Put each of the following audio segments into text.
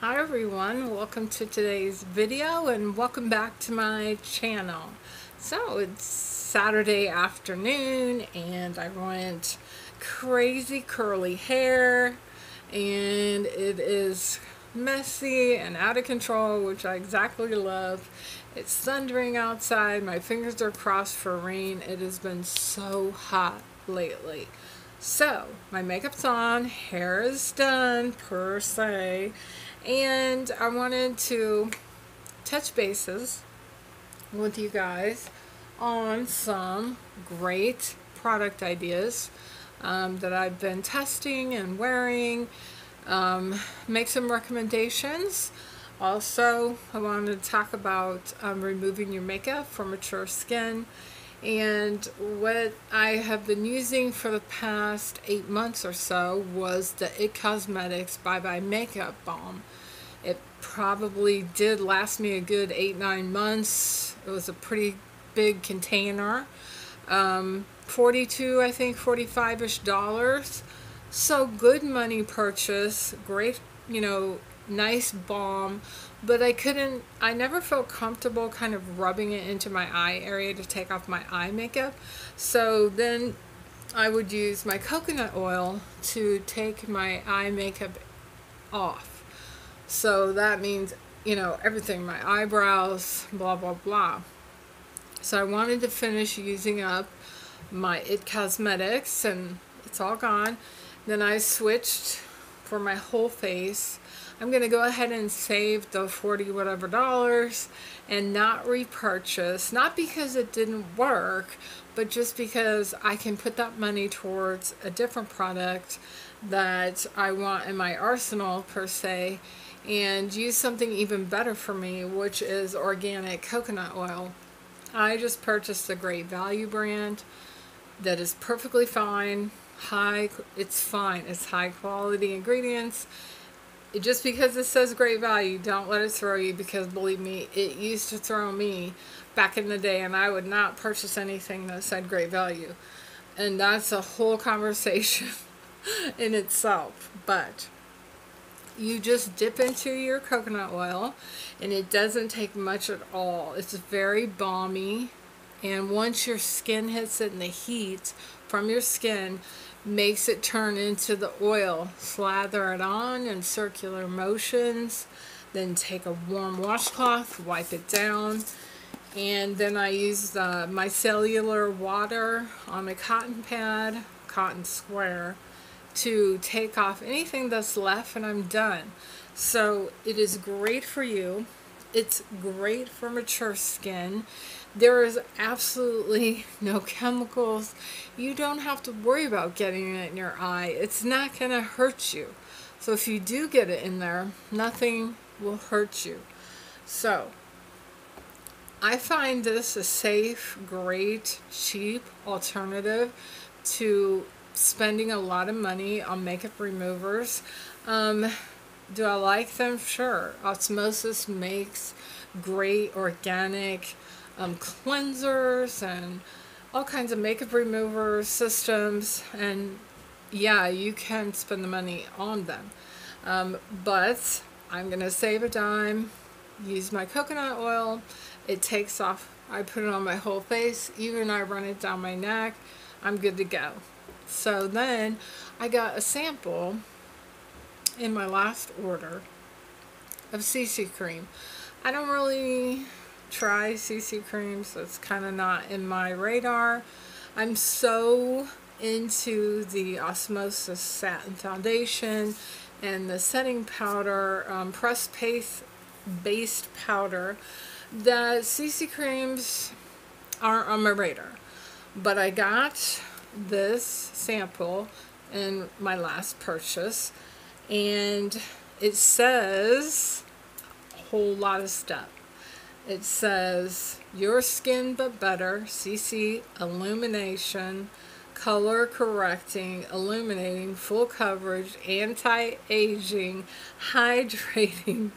Hi everyone, welcome to today's video and welcome back to my channel. So it's Saturday afternoon and I want crazy curly hair and it is messy and out of control, which I exactly love. It's thundering outside, my fingers are crossed for rain. It has been so hot lately. So, my makeup's on, hair is done, per se, and I wanted to touch bases with you guys on some great product ideas that I've been testing and wearing, make some recommendations. Also, I wanted to talk about removing your makeup for mature skin. And what I have been using for the past 8 months or so was the It Cosmetics Bye Bye Makeup Balm. It probably did last me a good 8-9 months. It was a pretty big container. 42, I think 45-ish dollars. So good money purchase. Great, nice balm. But I never felt comfortable kind of rubbing it into my eye area to take off my eye makeup. So then I would use my coconut oil to take my eye makeup off. So that means, everything, my eyebrows, blah, blah, blah. So I wanted to finish using up my It Cosmetics and it's all gone. Then I switched for my whole face. I'm going to go ahead and save the 40 whatever dollars and not repurchase. Not because it didn't work, but just because I can put that money towards a different product that I want in my arsenal per se and use something even better for me, which is organic coconut oil. I just purchased the Great Value brand that is perfectly fine. It's fine. It's high quality ingredients. Just because it says Great Value, don't let it throw you, because believe me, it used to throw me back in the day and I would not purchase anything that said Great Value. And that's a whole conversation in itself. But you just dip into your coconut oil and it doesn't take much at all. It's very balmy, and once your skin hits it and the heat from your skin makes it turn into the oil, slather it on in circular motions, then take a warm washcloth, wipe it down, and then I use the micellar water on a cotton pad, cotton square, to take off anything that's left, and I'm done. So it is great for you. It's great for mature skin. There is absolutely no chemicals. You don't have to worry about getting it in your eye. It's not going to hurt you. So if you do get it in there, nothing will hurt you. So I find this a safe, great, cheap alternative to spending a lot of money on makeup removers. Do I like them? Sure. Osmosis makes great organic cleansers and all kinds of makeup remover systems, and yeah, you can spend the money on them. But I'm going to save a dime, use my coconut oil. It takes off, I put it on my whole face, even I run it down my neck, I'm good to go. So then I got a sample in my last order of CC cream. I don't really try CC cream, so it's kind of not in my radar. I'm so into the Osmosis Satin Foundation and the setting powder, pressed paste based powder, that CC creams aren't on my radar. But I got this sample in my last purchase, and it says a whole lot of stuff. It says your skin but better, CC illumination, color correcting, illuminating, full coverage, anti-aging, hydrating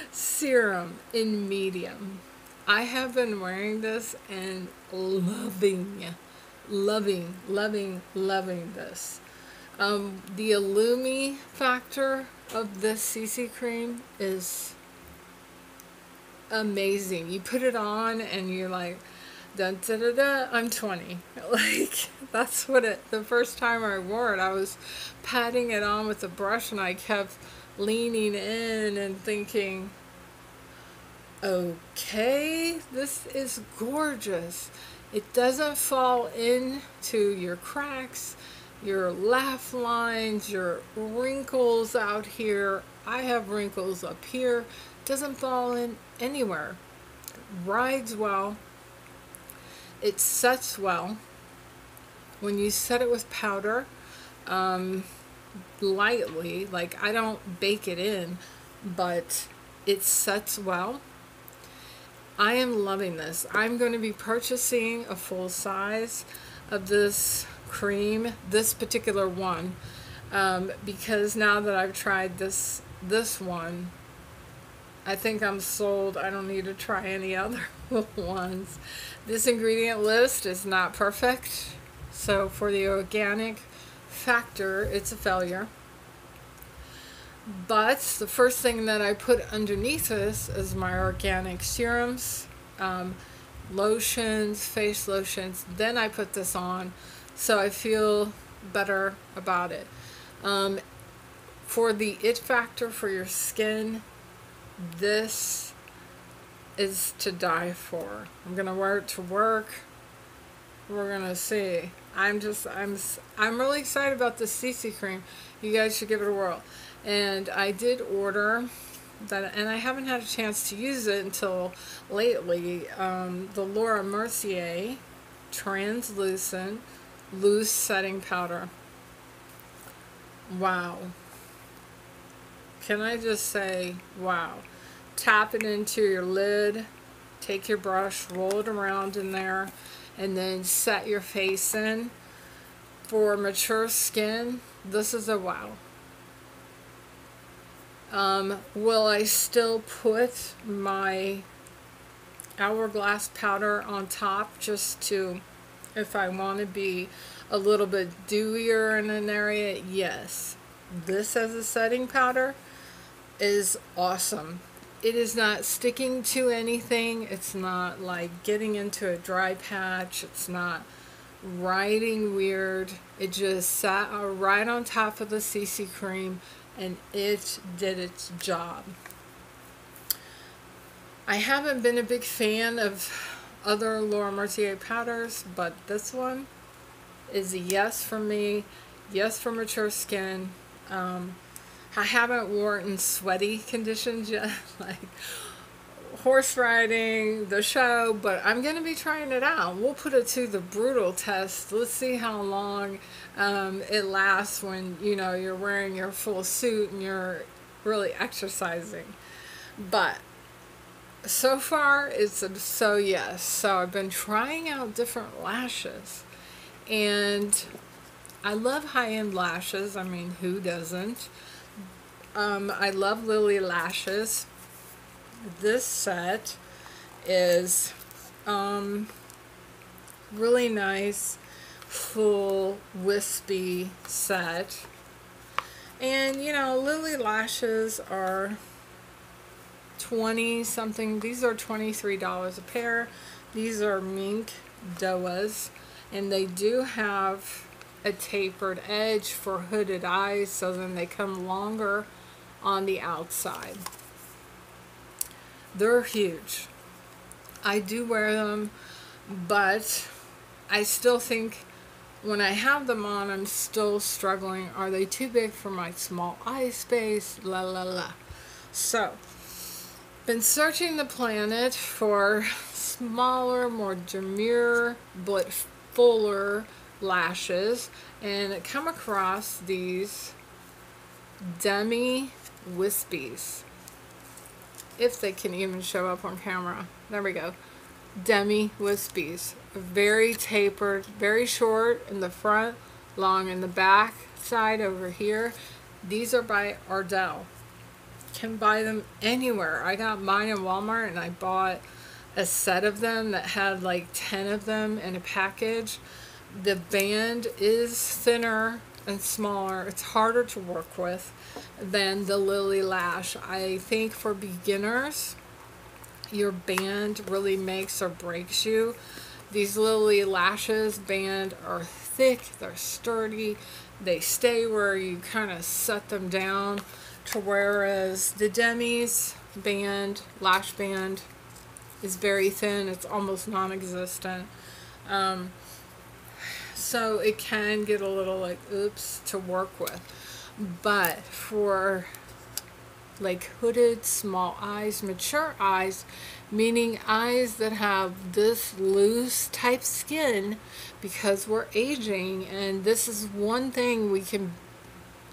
serum in medium. I have been wearing this and loving this. The Illumi factor of this CC cream is amazing. You put it on and you're like, dun, da, da, da, I'm 20. Like, that's what the first time I wore it, I was patting it on with a brush and I kept leaning in and thinking, okay, this is gorgeous. It doesn't fall into your cracks, your laugh lines, your wrinkles out here. I have wrinkles up here. It doesn't fall in anywhere. Rides well. It sets well. When you set it with powder, lightly, like I don't bake it in, but it sets well. I am loving this. I'm going to be purchasing a full size of this cream, this particular one, because now that I've tried this one, I think I'm sold. I don't need to try any other ones. This ingredient list is not perfect, so for the organic factor, it's a failure. But the first thing that I put underneath this is my organic serums, lotions, face lotions. Then I put this on, so I feel better about it. For the it factor for your skin, this is to die for. I'm gonna wear it to work. We're gonna see. I'm really excited about this CC cream. You guys should give it a whirl. And I did order that, and I haven't had a chance to use it until lately. The Mercier translucent loose setting powder. Wow. Can I just say, wow. Tap it into your lid, take your brush, roll it around in there, and then set your face in. For mature skin, this is a wow. Will I still put my Hourglass powder on top just to, if I want to be a little bit dewier in an area? Yes. This as a setting powder is awesome. It is not sticking to anything. It's not like getting into a dry patch. It's not riding weird. It just sat right on top of the CC cream and it did its job. I haven't been a big fan of other Laura Mercier powders, but this one is a yes for me. Yes for mature skin. I haven't worn it in sweaty conditions yet, like horse riding, the show, but I'm going to be trying it out. We'll put it to the brutal test. Let's see how long it lasts when, you know, you're wearing your full suit and you're really exercising. But so far, it's a so yes. So I've been trying out different lashes, and I love high-end lashes. I mean, who doesn't? I love Lily lashes. This set is really nice, full, wispy set. And, you know, Lily lashes are 20 something. These are $23 a pair. These are mink doas, and they do have a tapered edge for hooded eyes, so then they come longer on the outside. They're huge. I do wear them, but I still think when I have them on, I'm still struggling. Are they too big for my small eye space? La la la. So, been searching the planet for smaller, more demure, but fuller lashes, and I come across these demi wispies. If they can even show up on camera. There we go. Demi wispies. Very tapered, very short in the front, long in the back side over here. These are by Ardell. Can buy them anywhere. I got mine in Walmart, and I bought a set of them that had like 10 of them in a package. The band is thinner and smaller. It's harder to work with than the Lily Lash. I think for beginners, your band really makes or breaks you. These Lily Lashes band are thick, they're sturdy, they stay where you kind of set them down, to whereas the Demi's band, lash band, is very thin. It's almost non-existent. So it can get a little like oops to work with. But for like hooded, small eyes, mature eyes, meaning eyes that have this loose type skin, because we're aging, and this is one thing we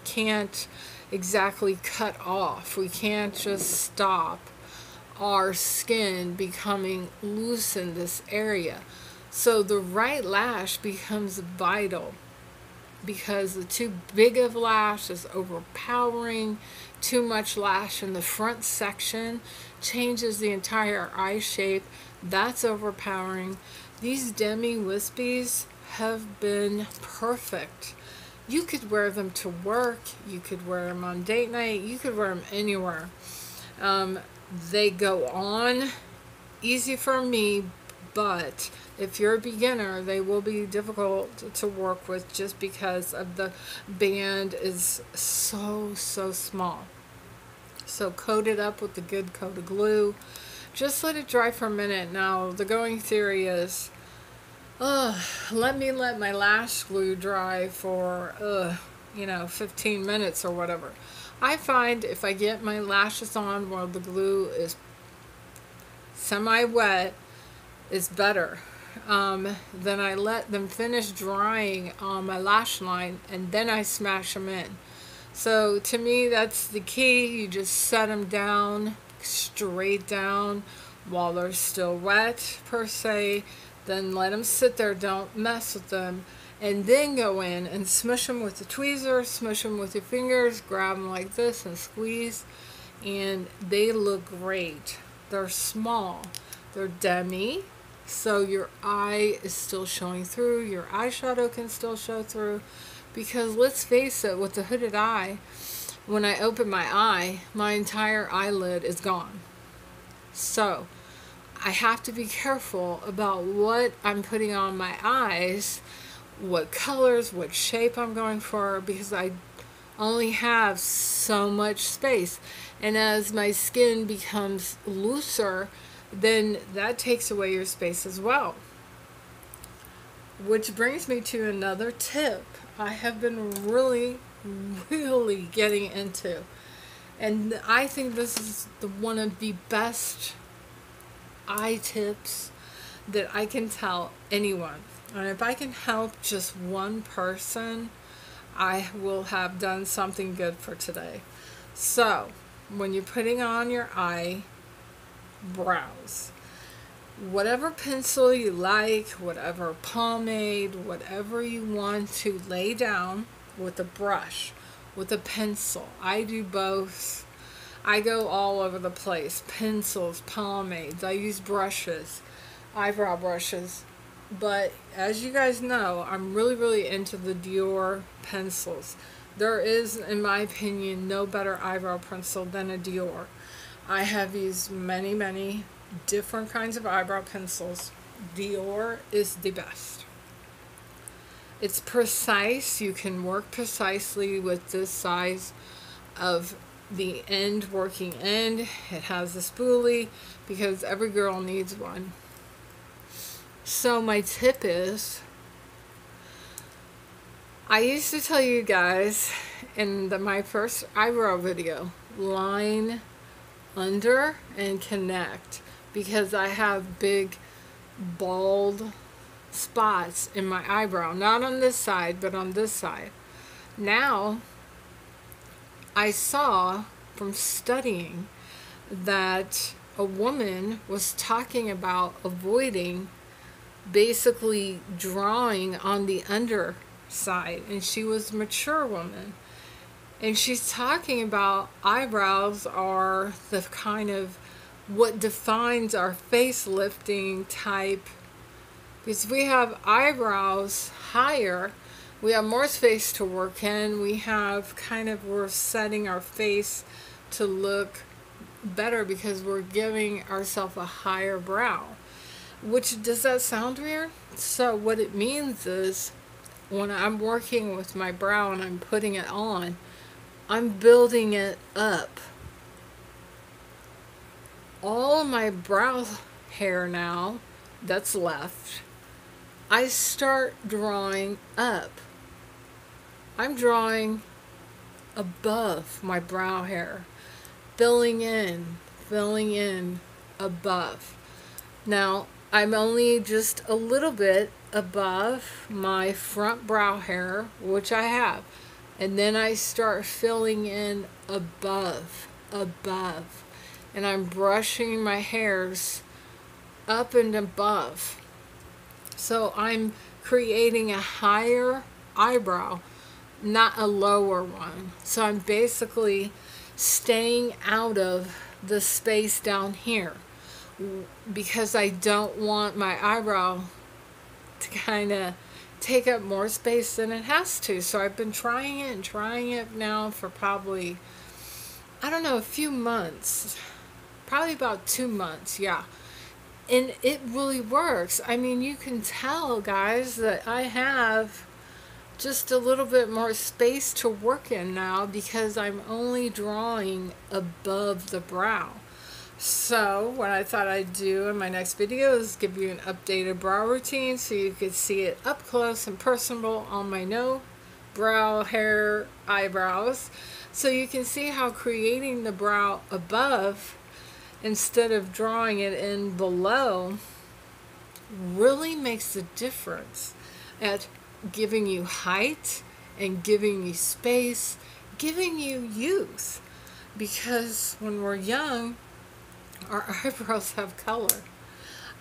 can't exactly cut off. We can't just stop our skin becoming loose in this area. So the right lash becomes vital, because the too big of lash is overpowering. Too much lash in the front section changes the entire eye shape. That's overpowering. These Demi Wispies have been perfect. You could wear them to work. You could wear them on date night. You could wear them anywhere. They go on easy for me, but if you're a beginner, they will be difficult to work with just because of the band is so small. So coat it up with a good coat of glue. Just let it dry for a minute. Now, the going theory is, let my lash glue dry for, 15 minutes or whatever. I find if I get my lashes on while the glue is semi-wet, is better. Then I let them finish drying on my lash line, and then I smash them in. So to me, that's the key. You just set them down, straight down, while they're still wet, per se. Then let them sit there, don't mess with them. And then go in and smush them with the tweezers, smush them with your fingers, grab them like this and squeeze. And they look great. They're small. They're Demi. So your eye is still showing through. Your eyeshadow can still show through. Because let's face it, with the hooded eye, when I open my eye, my entire eyelid is gone. So I have to be careful about what I'm putting on my eyes, what colors, what shape I'm going for, because I only have so much space. And as my skin becomes looser, then that takes away your space as well. Which brings me to another tip I have been really getting into. And I think this is one of the best eye tips that I can tell anyone. And if I can help just one person, I will have done something good for today. So, when you're putting on your eyebrows, whatever pencil you like, whatever pomade, whatever you want to lay down with a brush, with a pencil. I do both. I go all over the place. Pencils, pomades. I use brushes, eyebrow brushes. But as you guys know, I'm really into the Dior pencils. There is, in my opinion, no better eyebrow pencil than a Dior. I have used many different kinds of eyebrow pencils. Dior is the best. It's precise. You can work precisely with this size of the end, working end. It has a spoolie because every girl needs one. So my tip is, I used to tell you guys in my first eyebrow video, line under and connect, because I have big bald spots in my eyebrow, not on this side but on this side. Now I saw from studying that a woman was talking about avoiding basically drawing on the underside, and she was a mature woman, and she's talking about eyebrows are the kind of what defines our face lifting type, because we have eyebrows higher we have more space to work in. We have we're setting our face to look better because we're giving ourselves a higher brow. Which, does that sound weird? So what it means is when I'm working with my brow and I'm putting it on, I'm building it up. All of my brow hair now that's left, I start drawing up. I'm drawing above my brow hair, filling in above. Now, I'm only just a little bit above my front brow hair, which I have. And then I start filling in above. And I'm brushing my hairs up and above. So I'm creating a higher eyebrow, not a lower one. So I'm basically staying out of the space down here because I don't want my eyebrow to kind of take up more space than it has to. So I've been trying it now for probably, I don't know, a few months. Probably about 2 months, yeah. And it really works. I mean, you can tell, guys, that I have just a little bit more space to work in now because I'm only drawing above the brow. So what I thought I'd do in my next video is give you an updated brow routine so you could see it up close and personal on my no brow hair eyebrows. So you can see how creating the brow above instead of drawing it in below really makes a difference at giving you height and giving you space, giving you youth. Because when we're young, our eyebrows have color.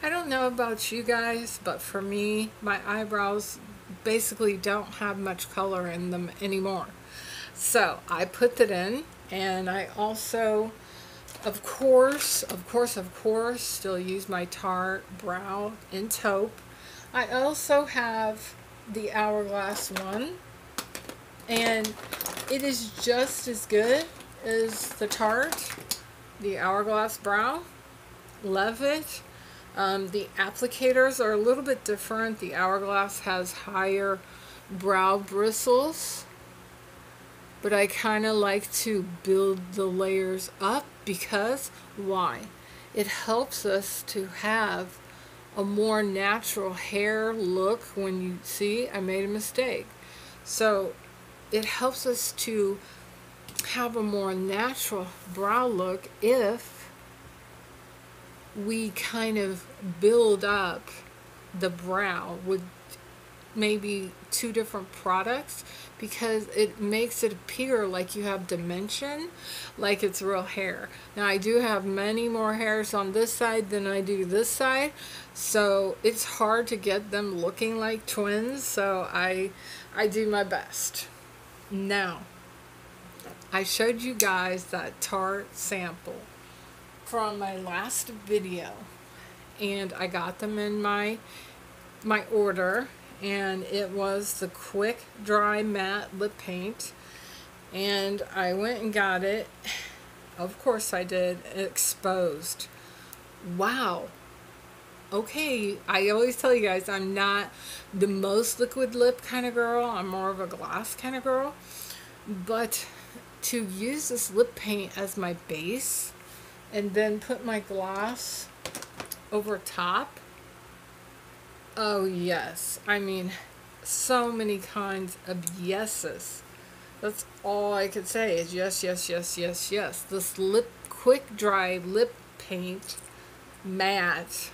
I don't know about you guys, but for me, my eyebrows basically don't have much color in them anymore. So I put that in, and I also, of course, still use my Tarte Brow in Taupe. I also have the Hourglass one, and it is just as good as the Tarte, the Hourglass Brow. Love it. The applicators are a little bit different. The Hourglass has higher brow bristles, but I kind of like to build the layers up because, why? It helps us to have a more natural hair look. When you see, I made a mistake. So it helps us to have a more natural brow look if we kind of build up the brow with maybe 2 different products, because it makes it appear like you have dimension, like it's real hair. Now I do have many more hairs on this side than I do this side, so it's hard to get them looking like twins, so I do my best. Now, I showed you guys that Tarte sample from my last video, and I got them in my order, and it was the quick dry matte lip paint, and I went and got it. Of course I did. Exposed. Wow. Okay, I always tell you guys I'm not the most liquid lip kind of girl. I'm more of a gloss kind of girl, but to use this lip paint as my base and then put my gloss over top, oh yes, I mean, so many kinds of yeses. That's all I could say is yes, yes, yes, yes, yes. This quick dry lip paint matte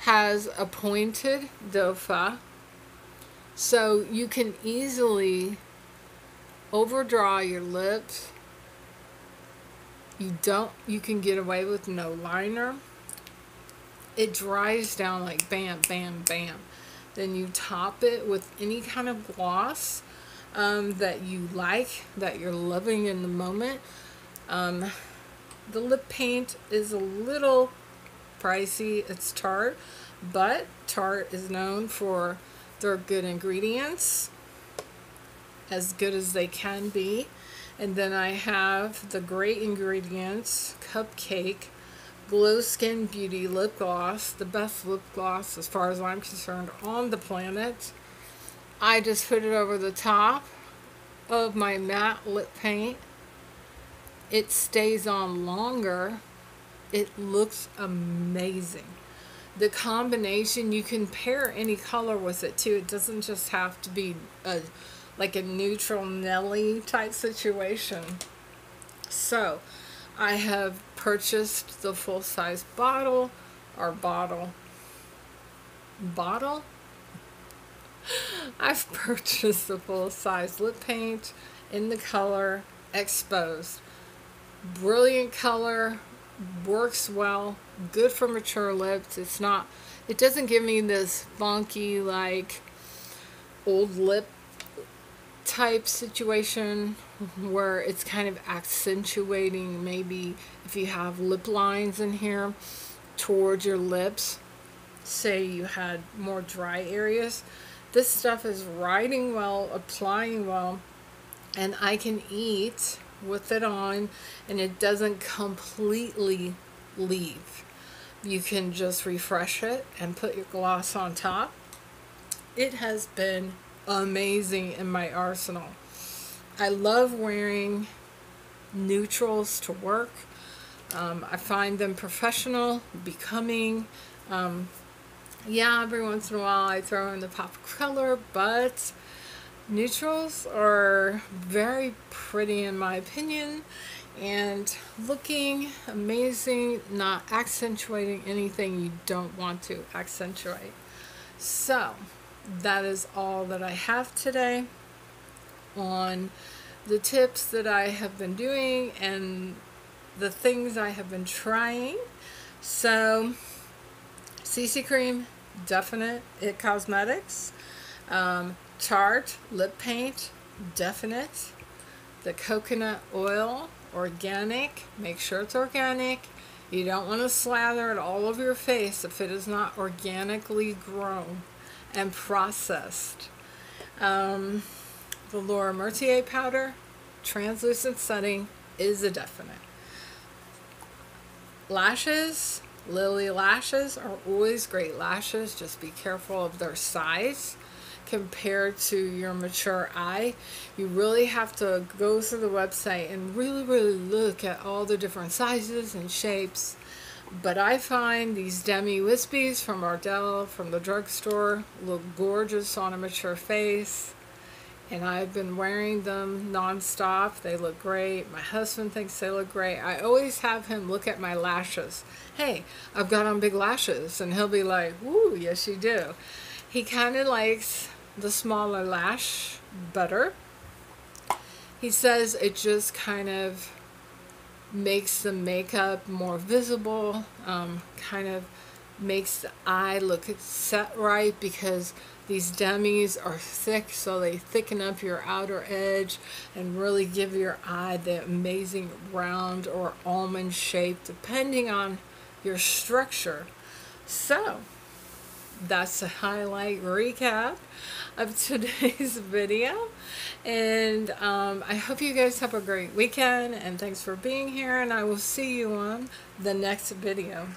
has a pointed dofa, so you can easily overdraw your lips. You can get away with no liner. It dries down like bam, bam, bam. Then you top it with any kind of gloss that you like, that you're loving in the moment. The lip paint is a little pricey. It's Tarte, but Tarte is known for They're good ingredients, as good as they can be. And then I have the Great Ingredients Cupcake Glow Skin Beauty Lip Gloss, the best lip gloss as far as I'm concerned on the planet. I just put it over the top of my matte lip paint. It stays on longer. It looks amazing. The combination, you can pair any color with it too. It doesn't just have to be like a neutral Nelly type situation. So I have purchased the full-size bottle. I've purchased the full-size lip paint in the color Exposed. Brilliant color, works well, good for mature lips. It doesn't give me this funky like old lip type situation where it's kind of accentuating maybe if you have lip lines in here towards your lips, say you had more dry areas. This stuff is riding well, applying well, and I can eat with it on and it doesn't completely leave. You can just refresh it and put your gloss on top. It has been amazing in my arsenal. I love wearing neutrals to work. I find them professional, becoming. Yeah, every once in a while I throw in the pop of color, but neutrals are very pretty in my opinion and looking amazing, not accentuating anything you don't want to accentuate. So that is all that I have today on the tips that I have been doing and the things I have been trying. So CC cream, definite. It Cosmetics. Tarte lip paint, definite. The coconut oil, organic. Make sure it's organic. You don't want to slather it all over your face if it is not organically grown and processed. The Laura Mercier powder, translucent setting, is a definite. Lashes, Lily lashes are always great lashes. Just be careful of their size compared to your mature eye. You really have to go through the website and really look at all the different sizes and shapes. But I find these Demi Wispies from Ardell from the drugstore look gorgeous on a mature face, and I've been wearing them non-stop. They look great. My husband thinks they look great. I always have him look at my lashes. Hey, I've got on big lashes, and he'll be like, "Ooh, yes you do." He kind of likes the smaller lash better. He says it just kind of makes the makeup more visible, kind of makes the eye look set right, because these demis are thick, so they thicken up your outer edge and really give your eye the amazing round or almond shape depending on your structure. So that's a highlight recap of today's video, and I hope you guys have a great weekend, and thanks for being here, and I will see you on the next video.